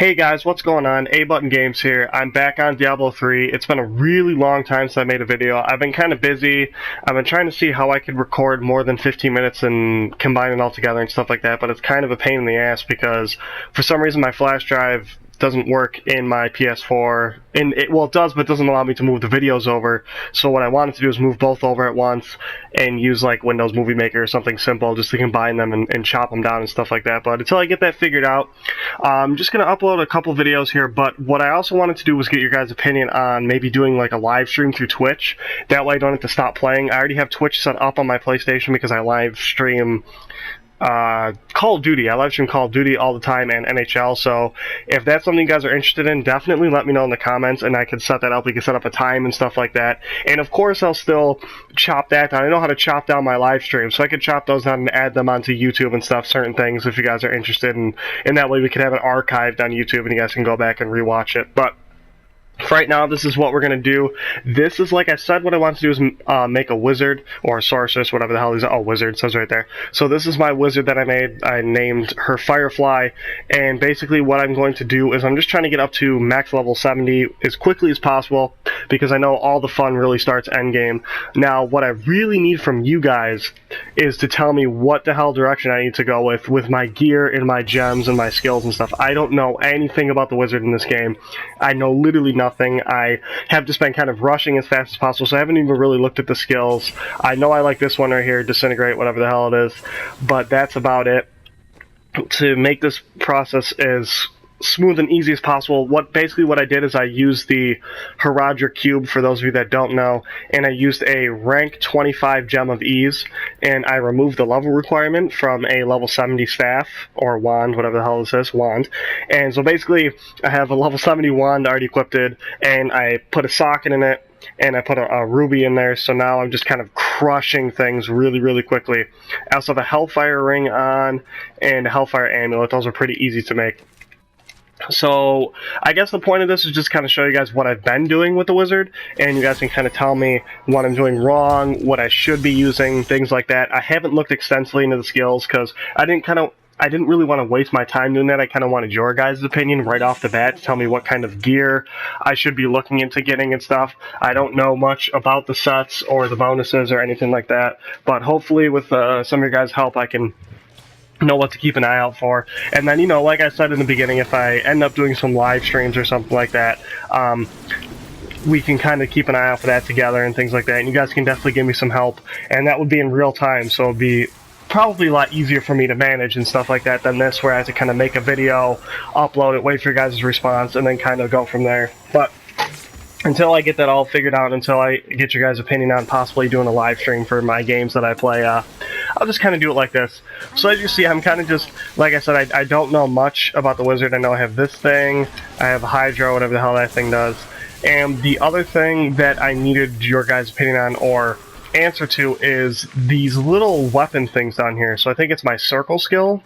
Hey guys, what's going on? A-Button Games here. I'm back on Diablo 3. It's been a really long time since I made a video. I've been kind of busy. I've been trying to see how I could record more than 15 minutes and combine it all together and stuff like that, but it's kind of a pain in the ass because for some reason my flash drive doesn't work in my PS4. Well, it does, but it doesn't allow me to move the videos over. So what I wanted to do is move both over at once and use like Windows Movie Maker or something simple just to combine them and chop them down and stuff like that. But until I get that figured out, I'm just going to upload a couple videos here. But what I also wanted to do was get your guys' opinion on maybe doing like a live stream through Twitch. That way I don't have to stop playing. I already have Twitch set up on my PlayStation because I live stream Call of Duty. I live stream Call of Duty all the time and NHL, so if that's something you guys are interested in, definitely let me know in the comments and I can set that up. We can set up a time and stuff like that. And of course, I'll still chop that down. I know how to chop down my live streams, so I can chop those down and add them onto YouTube and stuff, certain things, if you guys are interested. And that way we can have it archived on YouTube and you guys can go back and rewatch it. But for right now, this is what we're going to do. This is, like I said, what I want to do is make a wizard, or a sorceress, whatever the hell these are. Oh, wizard, says right there. So this is my wizard that I made. I named her Firefly, and basically what I'm going to do is I'm just trying to get up to max level 70 as quickly as possible, because I know all the fun really starts endgame. Now, what I really need from you guys is to tell me what the hell direction I need to go with my gear and my gems and my skills and stuff. I don't know anything about the wizard in this game. I know literally nothing. I have just been kind of rushing as fast as possible, so I haven't even really looked at the skills. I know I like this one right here, Disintegrate, whatever the hell it is, but that's about it. To make this process as smooth and easy as possible, basically what I did is I used the Haradra Cube, for those of you that don't know, and I used a rank 25 Gem of Ease, and I removed the level requirement from a level 70 staff, or wand, whatever the hell this is, wand. And so basically, I have a level 70 wand already equipped, and I put a socket in it, and I put a ruby in there, so now I'm just kind of crushing things really, really quickly. I also have a Hellfire ring on, and a Hellfire amulet. Those are pretty easy to make. So, I guess the point of this is just kind of show you guys what I've been doing with the wizard, and you guys can kind of tell me what I'm doing wrong, what I should be using, things like that. I haven't looked extensively into the skills, because I didn't really want to waste my time doing that. I kind of wanted your guys' opinion right off the bat to tell me what kind of gear I should be looking into getting and stuff. I don't know much about the sets or the bonuses or anything like that, but hopefully with some of your guys' help I can know what to keep an eye out for. And then, you know, like I said in the beginning, if I end up doing some live streams or something like that, we can kind of keep an eye out for that together and things like that. And you guys can definitely give me some help, and that would be in real time, so it'd be probably a lot easier for me to manage and stuff like that than this, where I have to kind of make a video, upload it, wait for your guys' response, and then kind of go from there. But until I get that all figured out, until I get your guys' opinion on possibly doing a live stream for my games that I play, I'll just kind of do it like this. So as you see, I'm kind of just, like I said, I don't know much about the wizard. I know I have this thing, I have a Hydra, whatever the hell that thing does. And the other thing that I needed your guys' opinion on, or answer to, is these little weapon things down here. So I think it's my circle skill,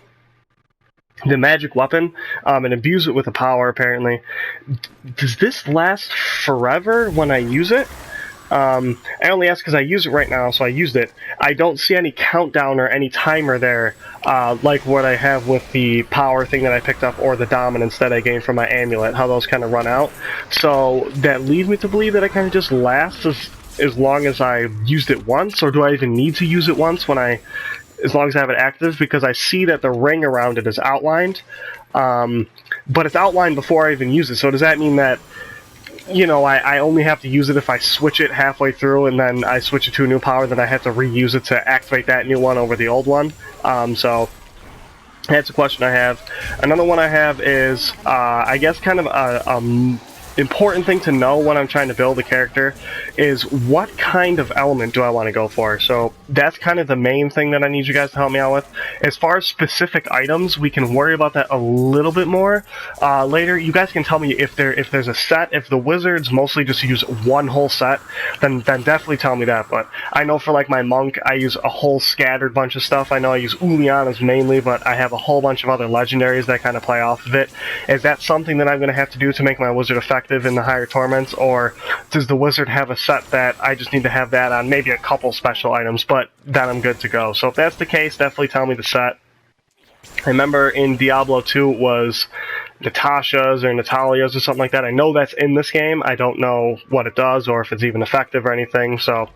the magic weapon, and abuse it with a power, apparently. Does this last forever when I use it? I only ask because I use it right now, so I used it. I don't see any countdown or any timer there, like what I have with the power thing that I picked up, or the dominance that I gained from my amulet, how those kind of run out. So that leads me to believe that it kind of just lasts as long as I used it once, or do I even need to use it once as long as I have it active? Because I see that the ring around it is outlined, but it's outlined before I even use it. So does that mean that, you know, I only have to use it if I switch it halfway through, and then I switch it to a new power, then I have to reuse it to activate that new one over the old one? So that's a question I have. Another one I have is, I guess kind of a important thing to know when I'm trying to build a character is what kind of element do I want to go for. So that's kind of the main thing that I need you guys to help me out with. As far as specific items, we can worry about that a little bit more later. You guys can tell me if there's a set. If the wizards mostly just use one whole set, then definitely tell me that. But I know for like my monk, I use a whole scattered bunch of stuff. I know I use Ulianas mainly, but I have a whole bunch of other legendaries that kind of play off of it. Is that something that I'm going to have to do to make my wizard effective in the higher torments, or does the wizard have a set that I just need to have that on, maybe a couple special items, but then I'm good to go? So if that's the case, definitely tell me the set. I remember in Diablo 2 it was Natasha's or Natalia's or something like that. I know that's in this game. I don't know what it does or if it's even effective or anything, so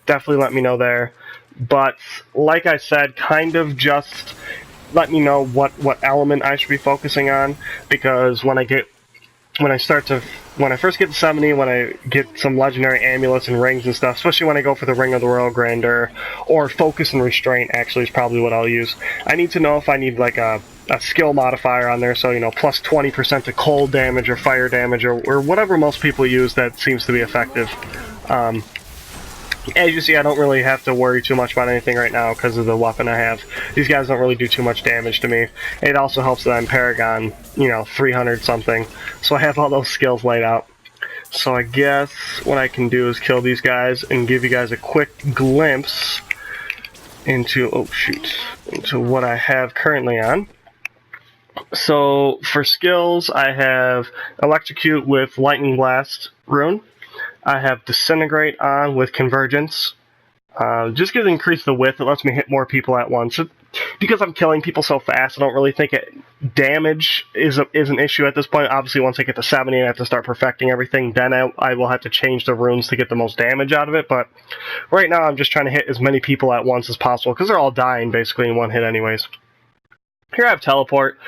definitely let me know there. But like I said, kind of just let me know what element I should be focusing on, because when I first get to 70, when I get some legendary amulets and rings and stuff, especially when I go for the Ring of the Royal Grandeur, or Focus and Restraint actually is probably what I'll use. I need to know if I need like a skill modifier on there, so you know, plus 20% to cold damage or fire damage or whatever most people use that seems to be effective. As you see, I don't really have to worry too much about anything right now because of the weapon I have. These guys don't really do too much damage to me. It also helps that I'm Paragon, you know, 300 something, so I have all those skills laid out. So I guess what I can do is kill these guys and give you guys a quick glimpse into, into what I have currently on. So for skills, I have Electrocute with Lightning Blast rune. I have Disintegrate on with Convergence. Just to increase the width, it lets me hit more people at once. Because I'm killing people so fast, I don't really think damage is an issue at this point. Obviously, once I get to 70 and I have to start perfecting everything, then I will have to change the runes to get the most damage out of it. But right now, I'm just trying to hit as many people at once as possible, because they're all dying basically in one hit anyways. Here I have Teleport.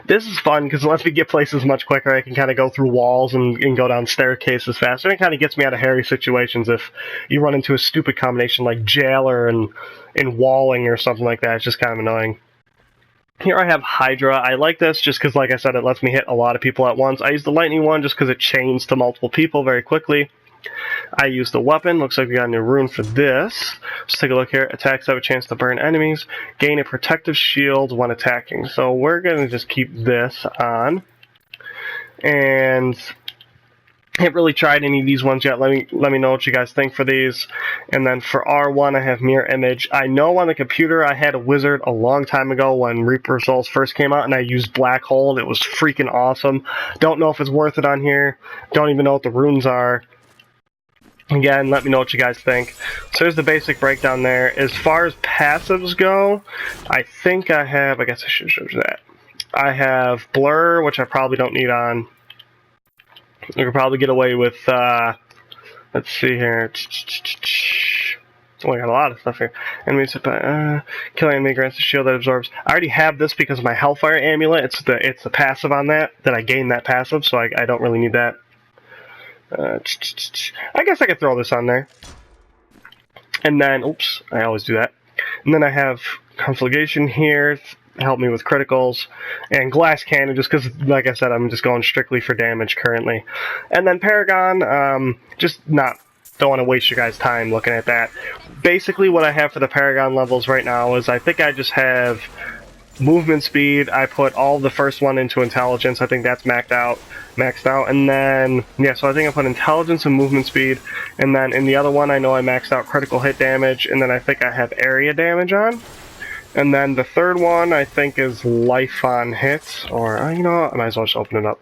This is fun because it lets me get places much quicker. I can kind of go through walls and go down staircases faster. And it kind of gets me out of hairy situations if you run into a stupid combination like Jailer and walling or something like that. It's just kind of annoying. Here I have Hydra. I like this just because, like I said, it lets me hit a lot of people at once. I use the Lightning one just because it chains to multiple people very quickly. I use the weapon. Looks like we got a new rune for this. Let's take a look here. Attacks have a chance to burn enemies. Gain a protective shield when attacking. So we're going to just keep this on. And I haven't really tried any of these ones yet. Let me know what you guys think for these. And then for R1, I have Mirror Image. I know on the computer I had a wizard a long time ago when Reaper Souls first came out, and I used Black Hole. It was freaking awesome. Don't know if it's worth it on here. Don't even know what the runes are. Again, let me know what you guys think. So here's the basic breakdown there. As far as passives go, I think I have, I guess I should show you that. I have Blur, which I probably don't need on. We could probably get away with, let's see here. Oh, I got a lot of stuff here. Enemies killing enemy grants a shield that absorbs. I already have this because of my Hellfire Amulet. It's the passive on that I gained that passive, so I don't really need that. I guess I could throw this on there. And then, oops, I always do that. And then I have Conflagration here, help me with criticals, and Glass Cannon, just because, like I said, I'm just going strictly for damage currently. And then Paragon, don't want to waste your guys' time looking at that. Basically, what I have for the Paragon levels right now is I think I just have movement speed. I put all the first one into intelligence. I think that's maxed out. And then, yeah, so I think I put intelligence and movement speed. And then in the other one, I know I maxed out critical hit damage. And then I think I have area damage on. And then the third one, I think, is life on hit. Or, you know what? I might as well just open it up.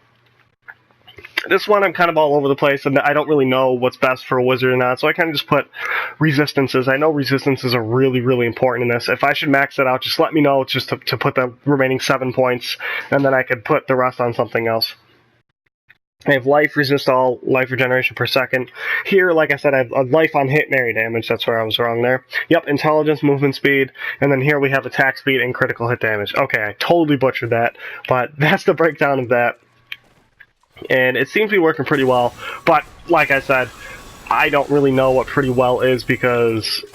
This one, I'm kind of all over the place, and I don't really know what's best for a wizard or not, so I kind of just put resistances. I know resistances are really, really important in this. If I should max it out, just let me know, just to put the remaining 7 points, and then I could put the rest on something else. I have life, resist all life regeneration per second. Here, like I said, I have a life on hit and area damage. That's where I was wrong there. Yep, intelligence, movement speed, and then here we have attack speed and critical hit damage. Okay, I totally butchered that, but that's the breakdown of that. And it seems to be working pretty well, but like I said, I don't really know what pretty well is because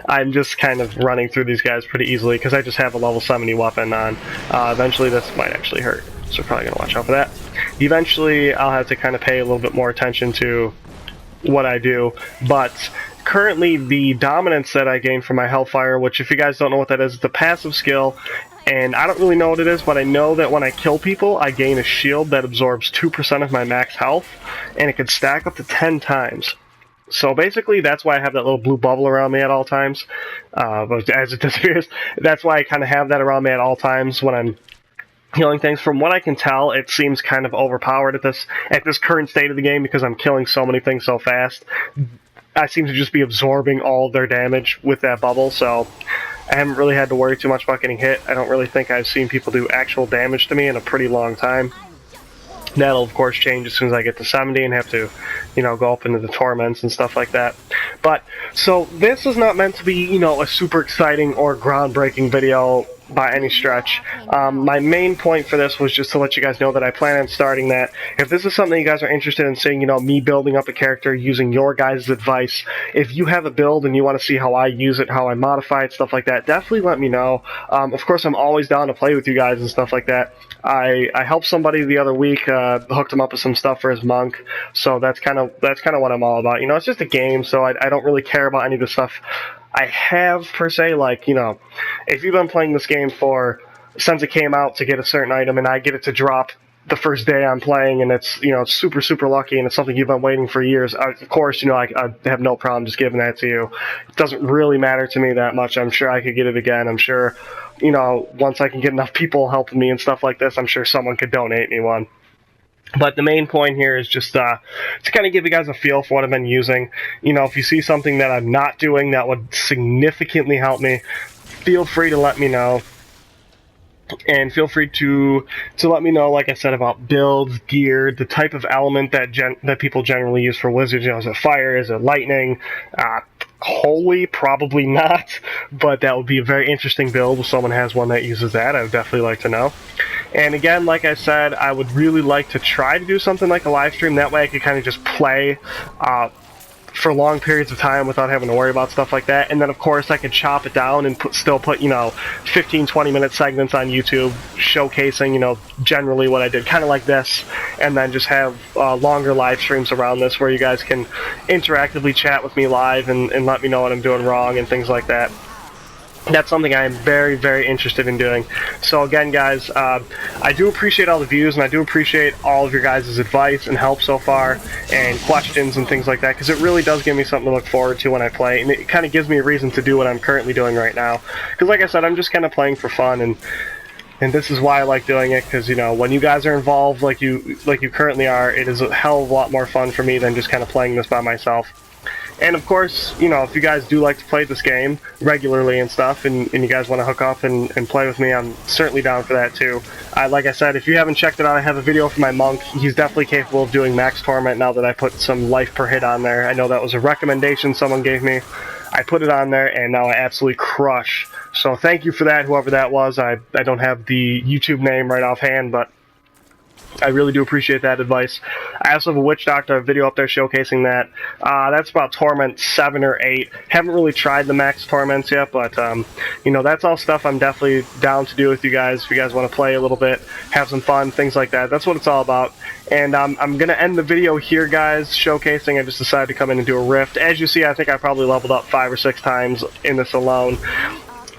I'm just kind of running through these guys pretty easily because I just have a level 70 weapon on. Eventually this might actually hurt, so we're probably going to watch out for that. Eventually I'll have to kind of pay a little bit more attention to what I do, but currently the dominance that I gain from my Hellfire, which if you guys don't know what that is, it's a passive skill. And I don't really know what it is, but I know that when I kill people, I gain a shield that absorbs 2% of my max health, and it can stack up to 10 times. So basically, that's why I have that little blue bubble around me at all times. But as it disappears, that's why I kind of have that around me at all times when I'm healing things. From what I can tell, it seems kind of overpowered at this current state of the game because I'm killing so many things so fast. I seem to just be absorbing all of their damage with that bubble, so I haven't really had to worry too much about getting hit. I don't really think I've seen people do actual damage to me in a pretty long time. That'll of course change as soon as I get to 70 and have to, you know, go up into the torments and stuff like that. But, so this is not meant to be, you know, a super exciting or groundbreaking video by any stretch. My main point for this was just to let you guys know that I plan on starting that. If this is something you guys are interested in seeing, you know, me building up a character using your guys' advice, if you have a build and you want to see how I use it, how I modify it, stuff like that, definitely let me know. Of course, I'm always down to play with you guys and stuff like that. I helped somebody the other week, hooked him up with some stuff for his monk, so that's kind of what I'm all about. You know, it's just a game, so I don't really care about any of the stuff I have, per se. Like, you know, if you've been playing this game since it came out to get a certain item, and I get it to drop the first day I'm playing, and it's, you know, super, super lucky, and it's something you've been waiting for years, of course, you know, I have no problem just giving that to you. It doesn't really matter to me that much. I'm sure I could get it again. I'm sure, you know, once I can get enough people helping me and stuff like this, I'm sure someone could donate me one. But the main point here is just to kind of give you guys a feel for what I've been using. You know, if you see something that I'm not doing that would significantly help me, feel free to let me know. And feel free to let me know, like I said, about builds, gear, the type of element that people generally use for wizards. You know, is it fire? Is it lightning? Holy, probably not, but that would be a very interesting build. If someone has one that uses that, I would definitely like to know. And again, like I said, I would really like to try to do something like a live stream. That way I could kind of just play for long periods of time without having to worry about stuff like that. And then of course I could chop it down and still put, you know, 15-20 minute segments on YouTube showcasing, you know, generally what I did, kind of like this, and then just have longer live streams around this where you guys can interactively chat with me live and let me know what I'm doing wrong and things like that. That's something I am very, very interested in doing. So again, guys, I do appreciate all the views, and I do appreciate all of your guys' advice and help so far, and questions and things like that, because it really does give me something to look forward to when I play, and it kind of gives me a reason to do what I'm currently doing right now. Because like I said, I'm just kind of playing for fun, and this is why I like doing it, because, you know, when you guys are involved like you currently are, it is a hell of a lot more fun for me than just kind of playing this by myself. And of course, you know, if you guys do like to play this game regularly and stuff, and you guys want to hook up and play with me, I'm certainly down for that too. Like I said, if you haven't checked it out, I have a video for my monk. He's definitely capable of doing max torment now that I put some life per hit on there. I know that was a recommendation someone gave me. I put it on there, and now I absolutely crush. So thank you for that, whoever that was. I don't have the YouTube name right offhand, but I really do appreciate that advice. I also have a Witch Doctor video up there showcasing that. That's about Torment 7 or 8. Haven't really tried the max Torments yet, but, you know, that's all stuff I'm definitely down to do with you guys. If you guys want to play a little bit, have some fun, things like that. That's what it's all about. And I'm going to end the video here, guys, showcasing. I just decided to come in and do a rift. As you see, I think I probably leveled up 5 or 6 times in this alone.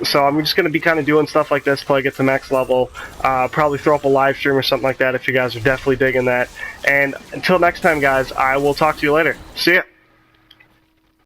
So I'm just going to be kind of doing stuff like this till I get to max level. Probably throw up a live stream or something like that if you guys are definitely digging that. And until next time, guys, I will talk to you later. See ya!